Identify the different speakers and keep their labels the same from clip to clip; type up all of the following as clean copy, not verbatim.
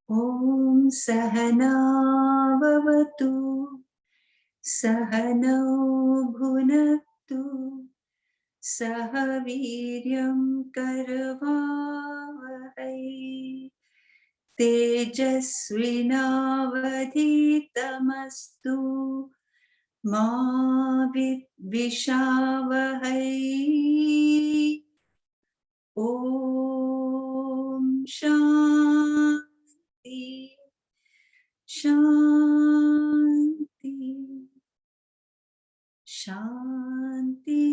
Speaker 1: Om Sahana Vavatu Sahano Bhunaktu Sahaviryam Karavavahai Tejasvinavadhitamastu Ma Vidvishavahai. Om Shanti Shanti Shanti.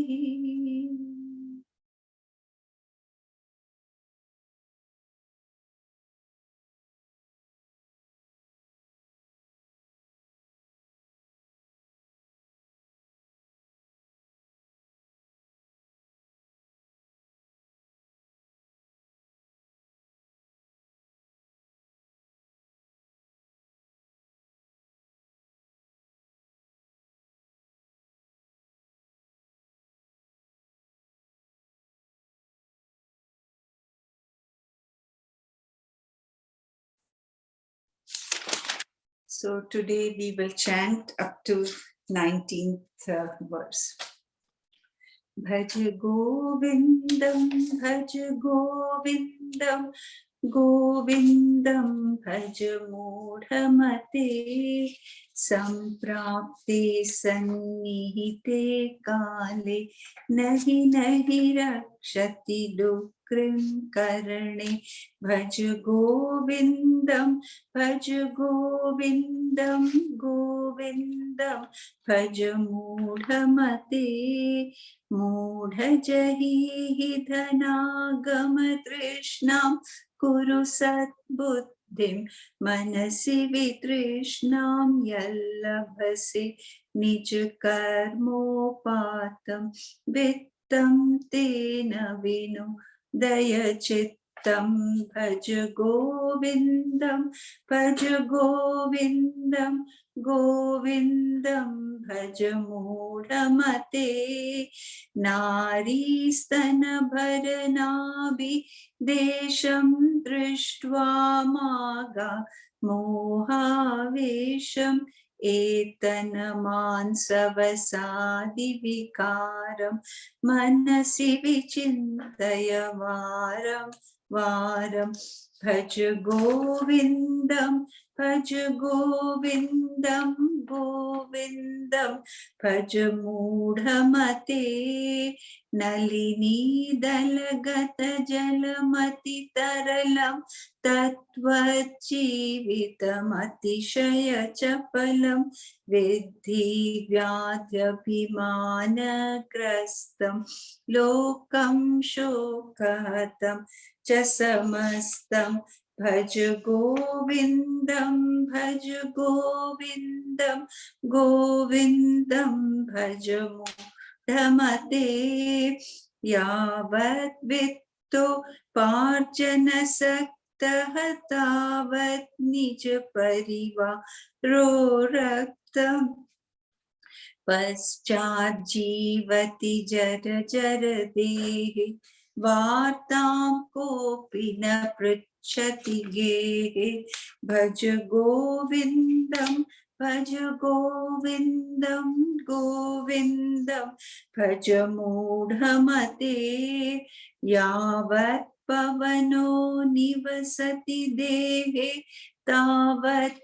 Speaker 1: So today we will chant up to 19th verse. Bhaj Govindam, Bhaj Govindam, Govindam Bhaj Mudhamate, Samprapte Sannihite Kale, Nahi Nahi Rakshati Dukrim Karane. Bhaj Govindam, Bhaj Govindam, Govindam Bhaj Mudhamate, Mudhajahi Dhanagam Trishnam Kuru Satbuddhim Manasi Vitrishnam Yallabhasi Nijakarmopatam Vittam Tena Vinu Dayachittam. Bhaj Govindam, Bhaj Govindam, Govindam Bhaj Mudhamate, Nari Stana Bharanabhi Desham Drishtva Maga Mohavesham Etanaman Savasadi Vikaram Manasi Vichintaya Varam Varam. Bhaj Govindam, Bhaj Govindam, Govindam Bhaj Mudhamate, Nalini Dalagata Jalamati Taralam Tattvajivitam Atishaya Chapalam Vidhi Vyadhyabhimana Krastam Lokam Shokahatam Chasamastam. Bhaj Govindam, Bhaj Govindam, Govindam Bhaj Mudhamate, Yavat Vitto Parjana Saktaha Tavat Nija Parivaro Raktam Paschat Jivati Jara Jara Dehi Vartam Kopina Pritchati Gehe. Bhaj Govindam, Bhaj Govindam, Govindam Bhaj Mudhamate, Yavat Pavano Nivasati Dehe Tavat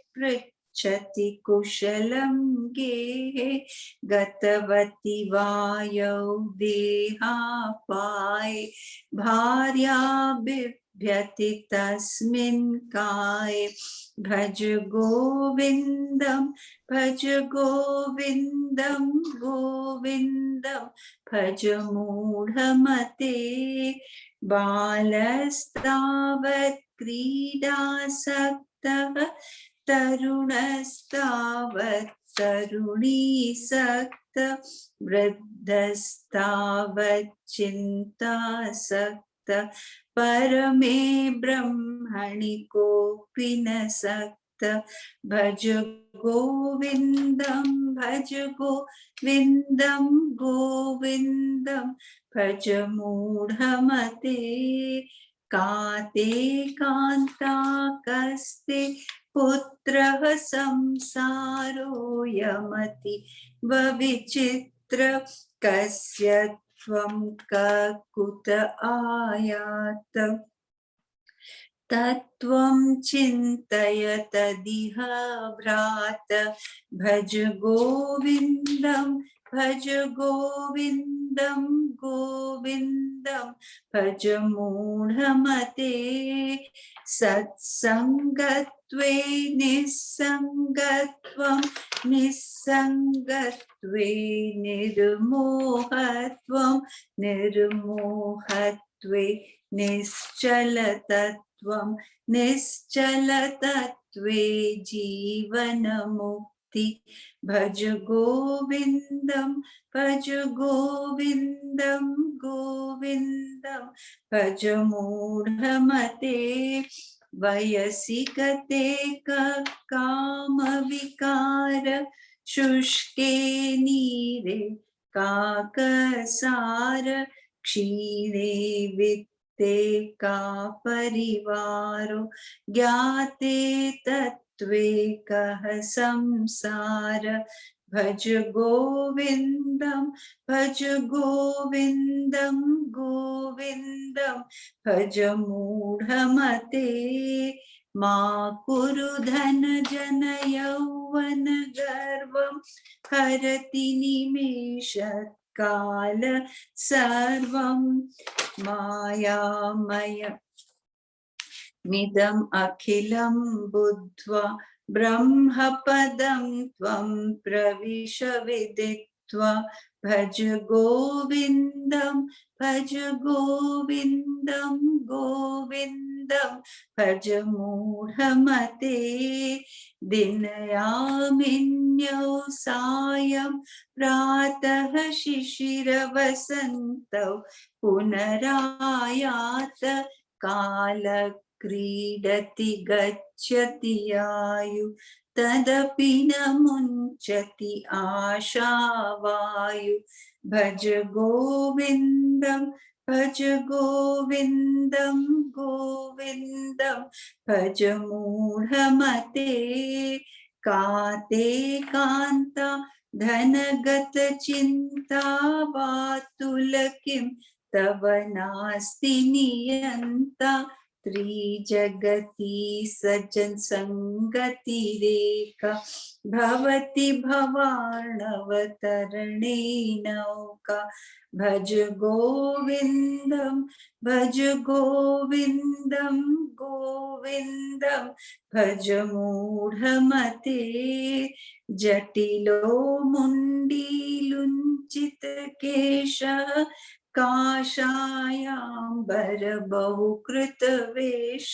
Speaker 1: Chati Kushalam Gehe, Gatavati Vayau Deha Pai, Bharya Bibhyati Tasmin Kai. Bhaj Govindam, Bhaj Govindam, Govindam Bhaj Mudhamate, Balastavat Kridasaktaha Tarunastavat Taruni Sakta, Vriddhastavat Chinta Sakta, Parame Brahmani Kopina Sakta. भज गोविन्दं भज गोविन्दं गोविन्दं भज मूढमते काते कान्ता कस्ते पुत्रः संसारो यमति विचित्र कस्य त्वं ककुत आयात तत्त्वं चिन्तय तदिह भ्रात भज गोविन्दं भज गोविन्दं गोविन्दं भज मूढमते सत्सङ्गत्वे निस्सङ्गत्वं निस्सङ्गत्वे निर्मोहत्वं निर्मोहत्वे निश्चलतत्वं निश्चलतत्वे जीवनमुक्ति भज गोविन्दं भज गोविन्दं गोविन्दं भज मूढमते वयसि गते कामविकार शुष्के नीरे काकसार क्षीणे वित्ते का परिवारो ज्ञाते तत्त्वे कः संसार भज गोविन्दं भज गोविन्दं गोविन्दं भज मूढमते मा कुरु धन जन यौवन गर्वं हरति निमेषत् काल सर्वं मायामय मिदम् अखिलं बुद्ध्वा ब्रह्मपदं त्वं प्रविश विदित्वा भज गोविन्दं भज गोविन्दं गोविन्दं भज मूढमते दिनयामिन्यौ सायं प्रातः शिशिरवसन्तौ पुनरायात काल क्रीडति गच्छति आयु तदपि न मुञ्चति आशावायु भज गोविन्दं भज गोविन्दं गोविन्दं भज मूढमते काते कान्ता धनगत चिन्ता वातुल किं तव नास्ति नियन्ता त्रिजगति सज्जन संगति रेखा भवति भवार्णवतरणे नौका भज गोविन्दं भज गोविन्दं गोविन्दं भज मूढमते जटिलो मुण्डीलुञ्चित केशः काषायाम्बर बहुकृत वेश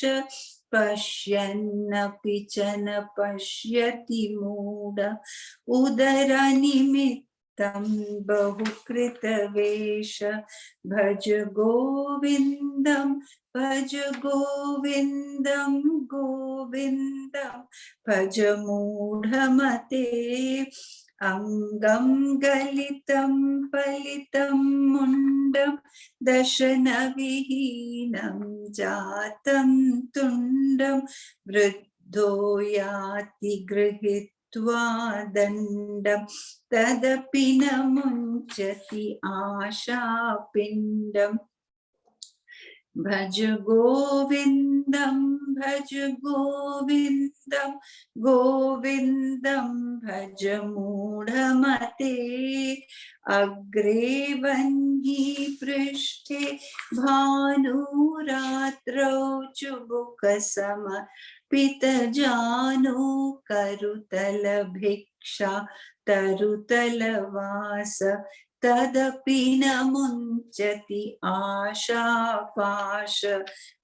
Speaker 1: पश्यन्नपि च न पश्यति मूढ उदरनिमित्तं बहुकृत वेश भज गोविन्दं भज गोविन्दं गोविन्दं भज मूढमते अंगं गलितं पलितं मुण्डं दशनविहीनं जातं तुण्डं वृद्धो याति गृहीत्वा दण्डं तदपि न मुञ्चति आशापिण्डम् भज गोविन्दं भज गोविन्दं गोविन्दं भज मूढमते अग्रे वह्नि पृष्ठे भानुरात्रौ चुबुकसमर्पितजानु करुतल भिक्षा तरुतलवास तदपि न मुञ्चति आशापाश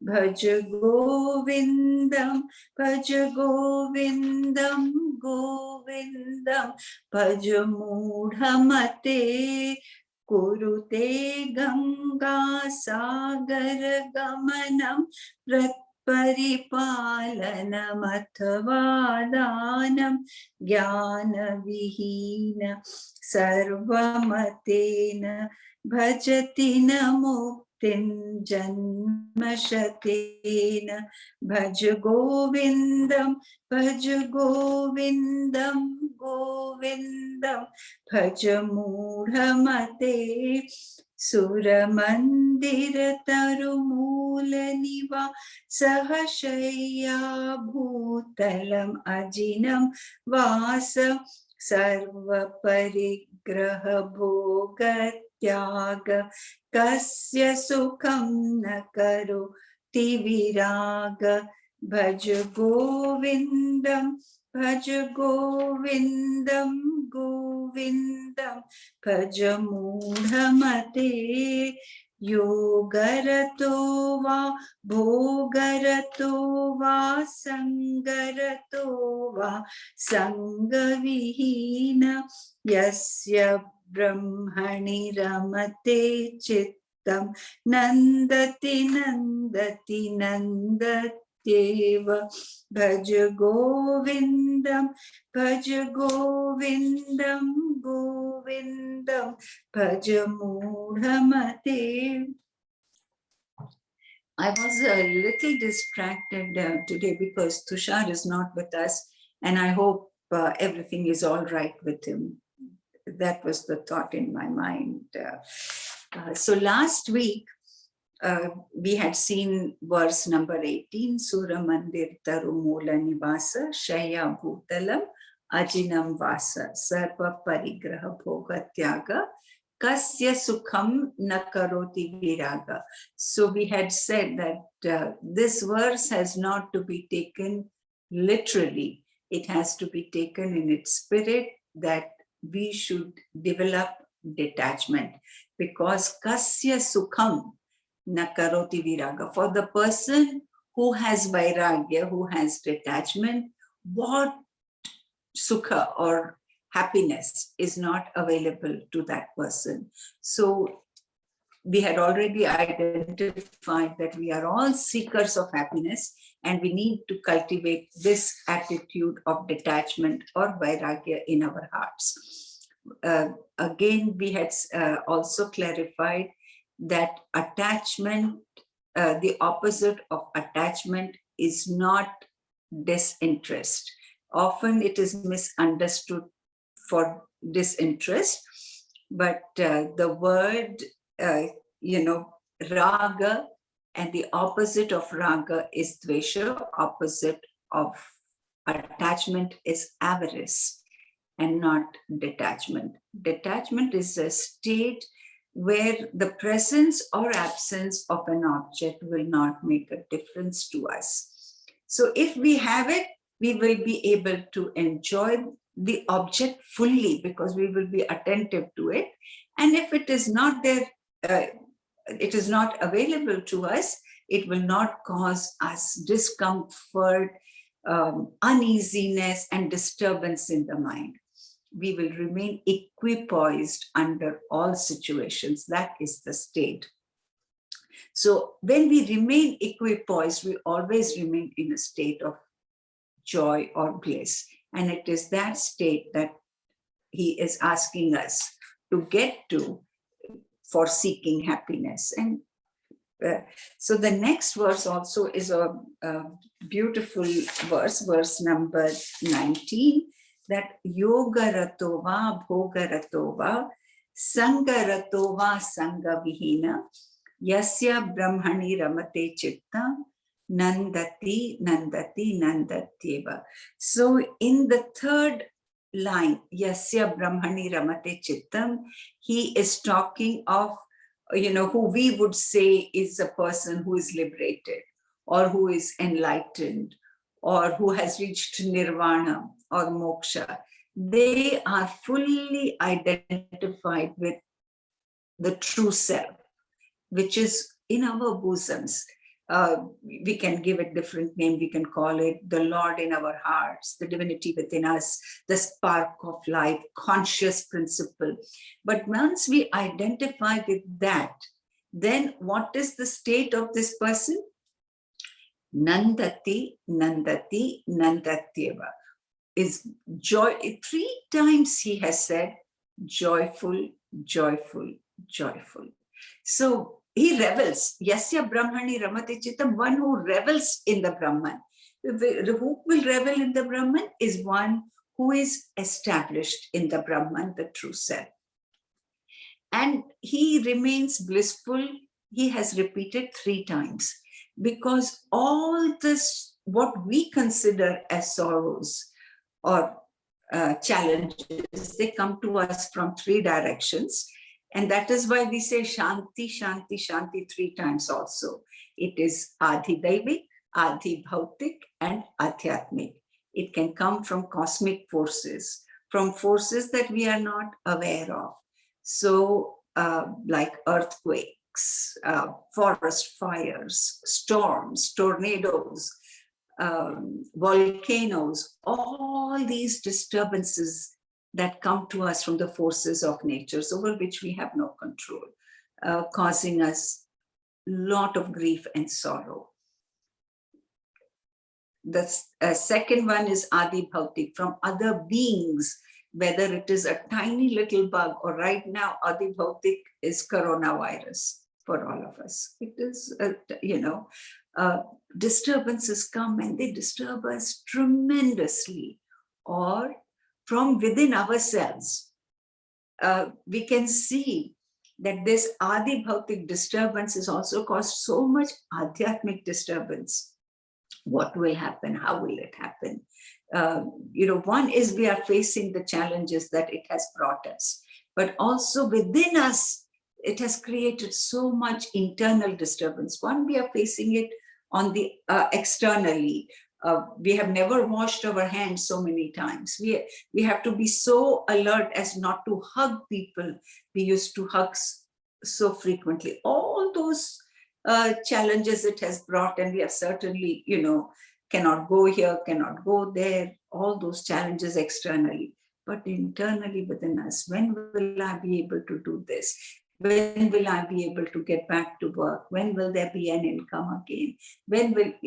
Speaker 1: भज गोविन्दं भज गोविन्दं गोविन्दं भज मूढमते कुरुते गंगा सागर गमनं परिपालनमथवा दानं ज्ञानविहीन सर्वमतेन भजति न मुक्तिं जन्मशतेन भज गोविन्दं गोविन्दं भज मूढमते सुरमन्दिरतरुमूलनिवासशय्या भूतलम् अजिनं वास सर्वपरिग्रह भोगत्याग कस्य सुखं न करोति विराग भज गोविन्दं गोविन्दं भज मूढमते योगरतो वा भोगरतो वा संगरतो वा संगविहीन यस्य ब्रह्मणि रमते चित्तं नन्दति नन्दत्येव भज गोविन्दं भज मूढमते. I was a little distracted today because Tushar is not with us, and I hope everything is all right with him. That was the thought in my mind. So last week, we had seen verse number 18, Sura Mandir Tarumula Nivasa Shaya Bhutalam Ajinam Vasa Sarva Parigraha Bhoga Tyaga Kasya Sukham Nakaroti Viraga. So we had said that this verse has not to be taken literally. It has to be taken in its spirit that we should develop detachment, because Kasya Sukham Nakaroti Viraga. For the person who has vairagya, who has detachment, what sukha or happiness is not available to that person. So we had already identified that we are all seekers of happiness, and we need to cultivate this attitude of detachment or vairagya in our hearts. Again, we had also clarified that attachment, the opposite of attachment is not disinterest. Often it is misunderstood for disinterest, but the word, raga, and the opposite of raga is dvesha, opposite of attachment is avarice, and not detachment. Detachment is a state where the presence or absence of an object will not make a difference to us. So if we have it, we will be able to enjoy the object fully because we will be attentive to it. And if it is not there, it is not available to us, it will not cause us discomfort, uneasiness, and disturbance in the mind. We will remain equipoised under all situations. That is the state. So when we remain equipoised, we always remain in a state of joy or bliss. And it is that state that he is asking us to get to for seeking happiness. And so the next verse also is a beautiful verse, verse number 19, that yoga ratova bhoga ratova sanga ratova sanga vihina yasya brahmani ramate chitta nandati nandatyeva. So in the third line, yasya brahmani ramate chittam, he is talking of, who we would say is a person who is liberated or who is enlightened or who has reached nirvana or moksha. They are fully identified with the true self, which is in our bosoms. We can give it different name. We can call it the Lord in our hearts, the divinity within us, the spark of life, conscious principle. But once we identify with that, then what is the state of this person? Nandati, Nandati, Nandatyeva is joy. 3 times he has said joyful, joyful, joyful. So he revels. Yasya Brahmani Ramati Chitam, one who revels in the Brahman. Who will revel in the Brahman is one who is established in the Brahman, the true self. And he remains blissful. He has repeated 3 times, because all this, what we consider as sorrows or challenges, they come to us from 3 directions. And that is why we say Shanti, Shanti, Shanti 3 times also. It is Adhi Daivik, Adhi Bhautik, and Adhyatmik. It can come from cosmic forces, from forces that we are not aware of. So, like earthquakes, forest fires, storms, tornadoes, volcanoes, all these disturbances that come to us from the forces of nature, over which we have no control, causing us a lot of grief and sorrow. The second one is Adi Bhautik, from other beings, whether it is a tiny little bug, or right now Adi Bhautik is coronavirus for all of us. It is, disturbances come and they disturb us tremendously. Or from within ourselves, we can see that this Adi Bhautik disturbance has also caused so much Adhyatmic disturbance. What will happen? How will it happen? One is we are facing the challenges that it has brought us, but also within us, it has created so much internal disturbance. One, we are facing it on the externally. We have never washed our hands so many times. We have to be so alert as not to hug people we used to hug so frequently. All those challenges it has brought, and we are certainly, cannot go here, cannot go there, all those challenges externally. But internally within us, when will I be able to do this? When will I be able to get back to work? When will there be an income again?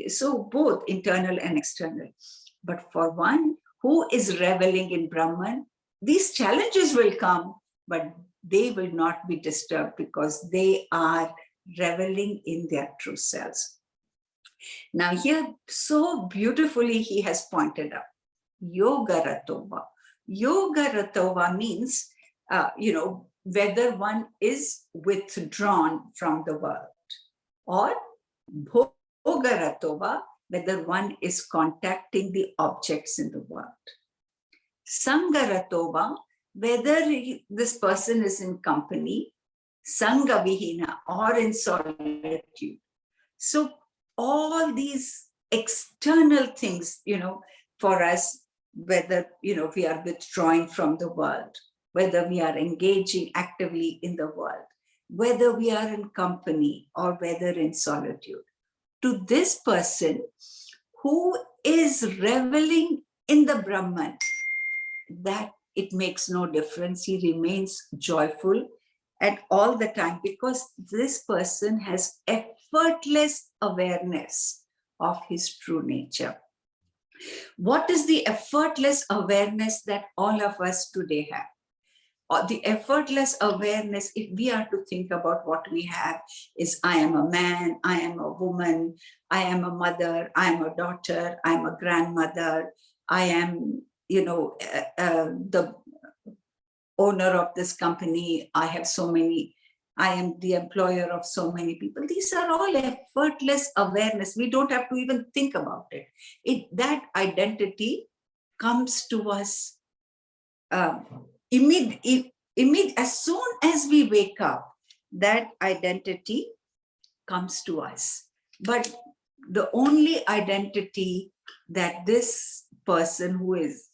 Speaker 1: So both internal and external. But for one who is reveling in Brahman, these challenges will come, but they will not be disturbed because they are reveling in their true selves. Now here, so beautifully he has pointed out, Yoga Ratova. Yoga Ratova means, whether one is withdrawn from the world, or Bhoga Ratova, whether one is contacting the objects in the world. Sangha Ratova, whether this person is in company, Sangha Vihina, or in solitude. So all these external things, for us, whether, we are withdrawing from the world, whether we are engaging actively in the world, whether we are in company or whether in solitude. To this person who is reveling in the Brahman, that it makes no difference. He remains joyful at all the time, because this person has effortless awareness of his true nature. What is the effortless awareness that all of us today have? Or the effortless awareness, if we are to think about what we have, is I am a man, I am a woman, I am a mother, I am a daughter, I am a grandmother, I am, the owner of this company, I have so many, I am the employer of so many people. These are all effortless awareness. We don't have to even think about it. That identity comes to us as soon as we wake up. That identity comes to us. But the only identity that this person who is,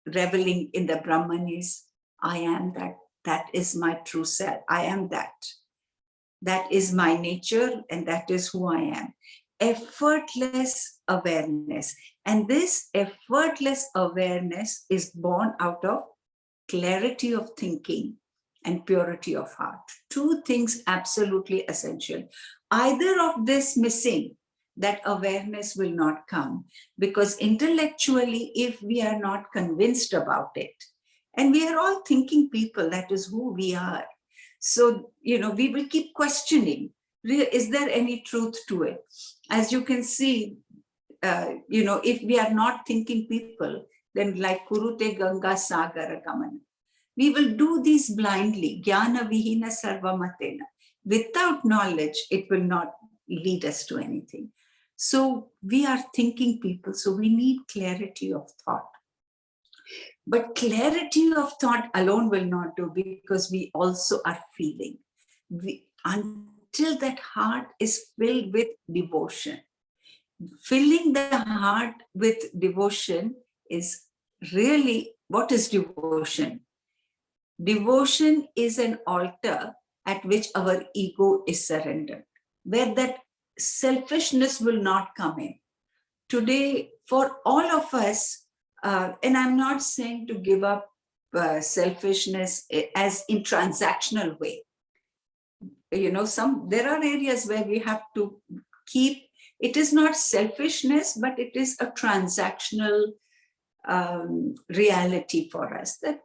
Speaker 1: reveling in the Brahman is, I am that. That is my true self. I am that. That is my nature, and that is who I am. Effortless awareness. And this effortless awareness is born out of clarity of thinking and purity of heart. 2 things absolutely essential. Either of this missing, that awareness will not come. Because intellectually, if we are not convinced about it, and we are all thinking people, that is who we are. So, we will keep questioning, is there any truth to it? As you can see, if we are not thinking people, then like Kurute Ganga Sagara Gamana, we will do these blindly, Jnana Vihina Sarvamatena. Without knowledge, it will not lead us to anything. So we are thinking people, so we need clarity of thought. But clarity of thought alone will not do, because we also are feeling. Until that heart is filled with devotion. Filling the heart with devotion is really, what is devotion? Devotion is an altar at which our ego is surrendered, where that selfishness will not come in. Today, for all of us, and I'm not saying to give up selfishness as in transactional way. There are areas where we have to keep, it is not selfishness, but it is a transactional reality for us, that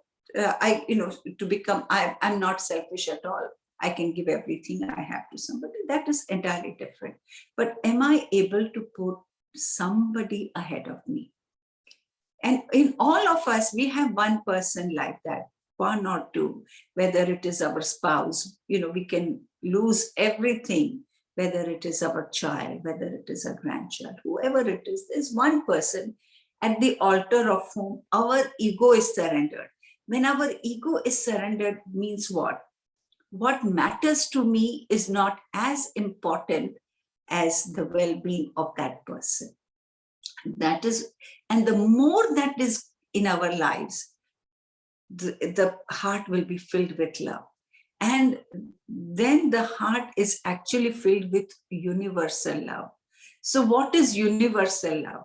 Speaker 1: I'm not selfish at all. I can give everything I have to somebody. That is entirely different. But am I able to put somebody ahead of me? And in all of us, we have one person like that, one or two, whether it is our spouse, we can lose everything, whether it is our child, whether it is a grandchild, whoever it is, there's one person at the altar of whom our ego is surrendered. When our ego is surrendered, means what? What matters to me is not as important as the well-being of that person. That is, and the more that is in our lives, the heart will be filled with love. And then the heart is actually filled with universal love. So what is universal love?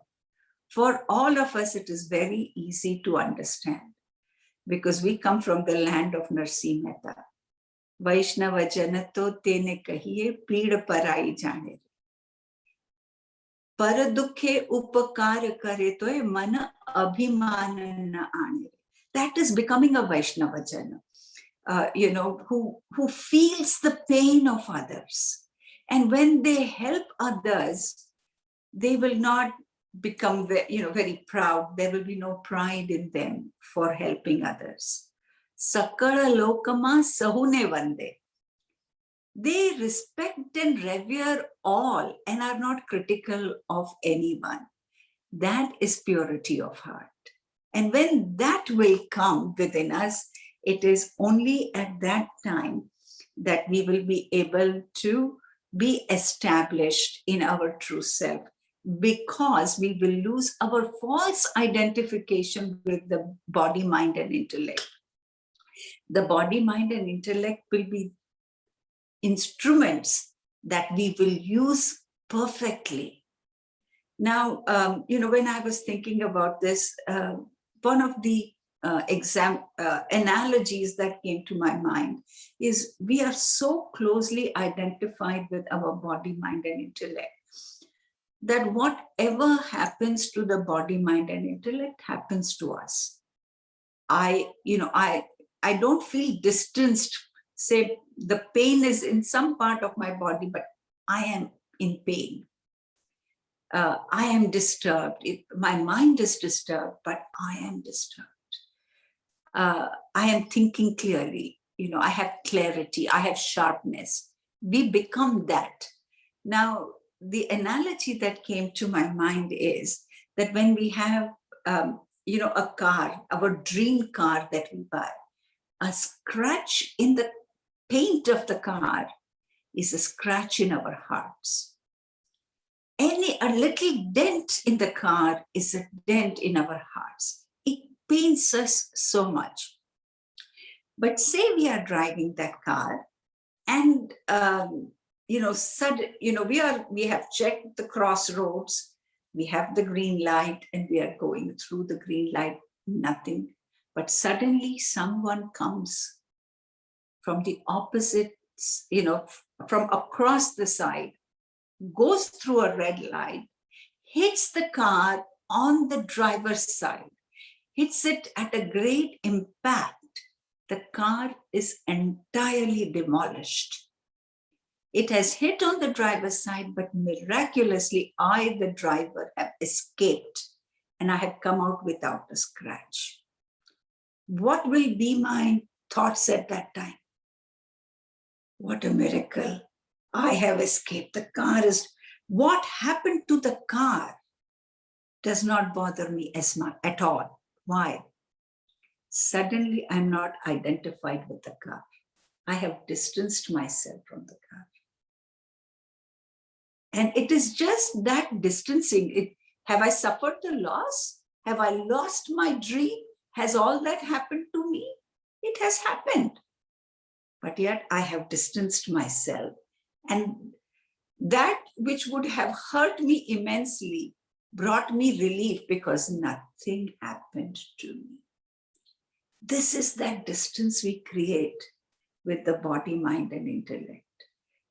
Speaker 1: For all of us, it is very easy to understand, because we come from the land of Narsi Mehta. Vaishnava janato tene kahiye pid parai jane. पर दुखे उपकार करे तो मन अभिमान न आने. That is becoming a Vaishnava Jana, who feels the pain of others. And when they help others, they will not become very proud. There will be no pride in them for helping others. Sakala lokama sahune vande. They respect and revere all and are not critical of anyone. That is purity of heart. And when that will come within us, it is only at that time that we will be able to be established in our true self, because we will lose our false identification with the body, mind, and intellect. The body, mind, and intellect will be instruments that we will use perfectly. Now, when I was thinking about this, one of the analogies that came to my mind is we are so closely identified with our body, mind, and intellect that whatever happens to the body, mind, and intellect happens to us. I don't feel distanced. Say the pain is in some part of my body, but I am in pain. I am disturbed. My mind is disturbed, but I am disturbed. I am thinking clearly. I have clarity. I have sharpness. We become that. Now, the analogy that came to my mind is that when we have, a car, our dream car that we buy, a scratch in the paint of the car is a scratch in our hearts. A little dent in the car is a dent in our hearts. It pains us so much. But say we are driving that car, and we have checked the crossroads, we have the green light, and we are going through the green light, nothing. But suddenly someone comes from the opposite, from across the side, goes through a red light, hits the car on the driver's side, hits it at a great impact. The car is entirely demolished. It has hit on the driver's side, but miraculously, I, the driver, have escaped and I have come out without a scratch. What will be my thoughts at that time? What a miracle. I have escaped. The car is, what happened to the car does not bother me as much at all. Why? Suddenly, I'm not identified with the car. I have distanced myself from the car. And it is just that distancing. Have I suffered the loss? Have I lost my dream? Has all that happened to me? It has happened. But yet I have distanced myself. And that which would have hurt me immensely brought me relief because nothing happened to me. This is that distance we create with the body, mind, and intellect.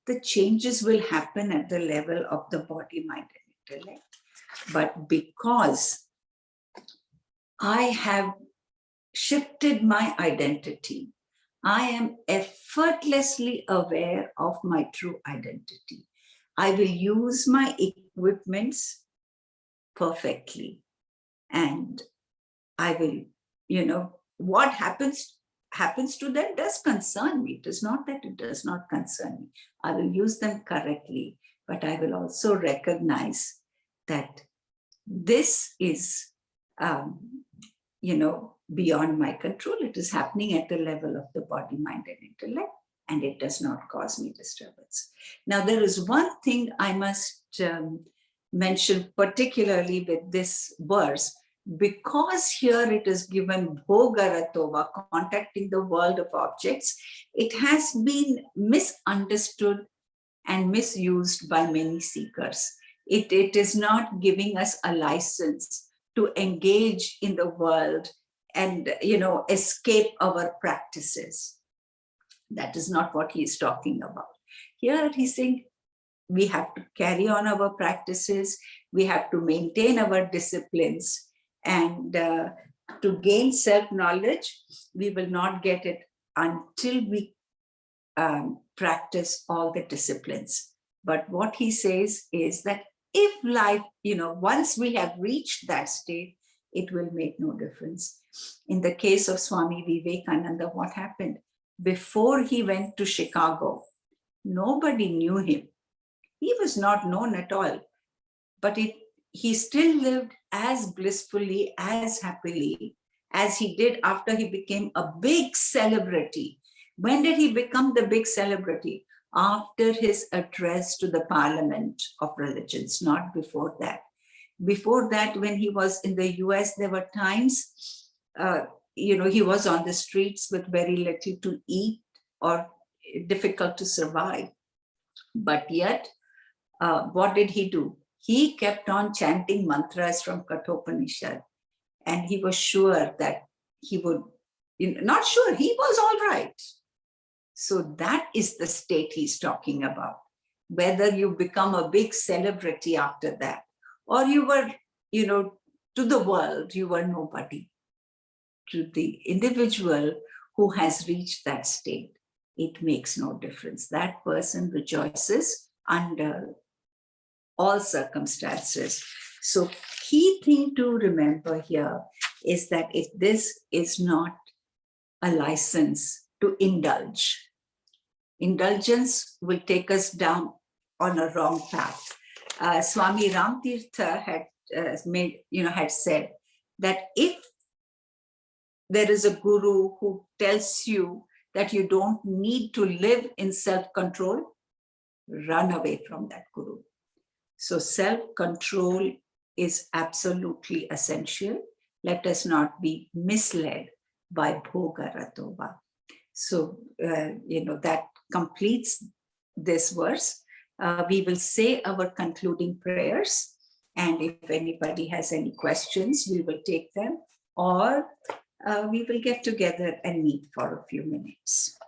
Speaker 1: The changes will happen at the level of the body, mind, and intellect. But because I have shifted my identity, I am effortlessly aware of my true identity. I will use my equipments perfectly. And I will, what happens to them does concern me. It is not that it does not concern me. I will use them correctly, but I will also recognize that this is, beyond my control. It is happening at the level of the body, mind, and intellect, and it does not cause me disturbance. Now, there is one thing I must mention, particularly with this verse, because here it is given Bhogaratova, contacting the world of objects. It has been misunderstood and misused by many seekers. It is not giving us a license to engage in the world and escape our practices. That is not what he is talking about. Here he's saying we have to carry on our practices, we have to maintain our disciplines, and to gain self-knowledge, we will not get it until we practice all the disciplines. But what he says is that if life, once we have reached that state, it will make no difference. In the case of Swami Vivekananda, what happened? Before he went to Chicago, nobody knew him. He was not known at all, but he still lived as blissfully, as happily as he did after he became a big celebrity. When did he become the big celebrity? After his address to the Parliament of Religions, not before that. Before that, when he was in the US, there were times, he was on the streets with very little to eat or difficult to survive. But yet, what did he do? He kept on chanting mantras from Kathopanishad, and he was sure that he would, not sure, he was all right. So that is the state he's talking about. Whether you become a big celebrity after that, or you were, to the world, you were nobody. To the individual who has reached that state, it makes no difference. That person rejoices under all circumstances. So key thing to remember here is that this is not a license to indulge. Indulgence will take us down on a wrong path. Swami Ramtirtha had said that if there is a guru who tells you that you don't need to live in self-control, run away from that guru. So self-control is absolutely essential. Let us not be misled by Bhogaratova. So, that completes this verse. We will say our concluding prayers. And if anybody has any questions, we will take them, or we will get together and meet for a few minutes.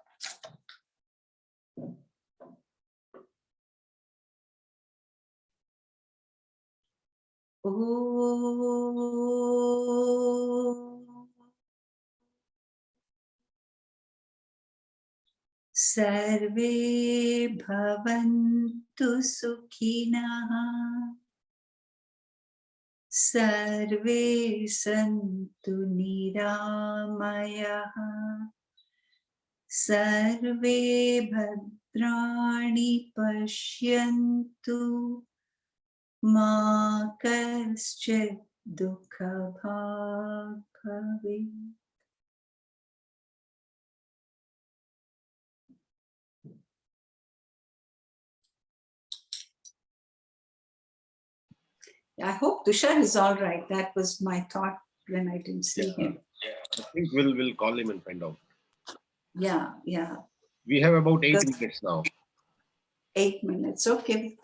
Speaker 1: सर्वे भवन्तु सुखिनः सर्वे सन्तु निरामयाः सर्वे भद्राणि पश्यन्तु मा कश्चित् दुःखभाग् भवेत्. I hope Tushar is all right. That was my thought when I didn't see him.
Speaker 2: I think we'll call him and find out.
Speaker 1: Yeah, yeah.
Speaker 2: We have about 8 minutes now.
Speaker 1: 8 minutes, okay.